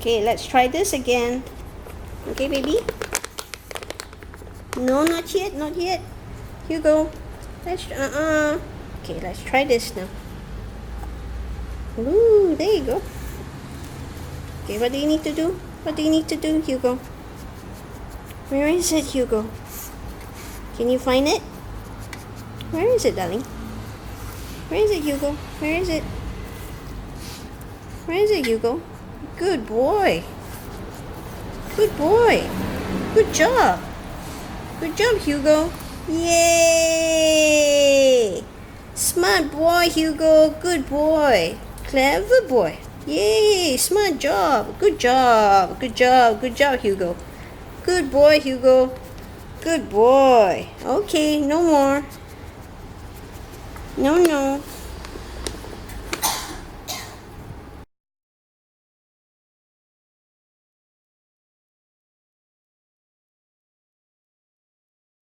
Okay, let's try this again. Okay, baby? No, not yet, not yet. Hugo, let's, Okay, let's try this now. Ooh, there you go. Okay, what do you need to do? What do you need to do, Hugo? Where is it, Hugo? Can you find it? Where is it, darling? Where is it, Hugo? Where is it? Where is it, Hugo? Good boy. Good boy. Good job. Good job, Hugo. Yay! Smart boy, Hugo. Good boy. Clever boy. Yay! Smart job. Good job. Good job. Good job, Hugo. Good boy, Hugo. Good boy. Okay, no more. No.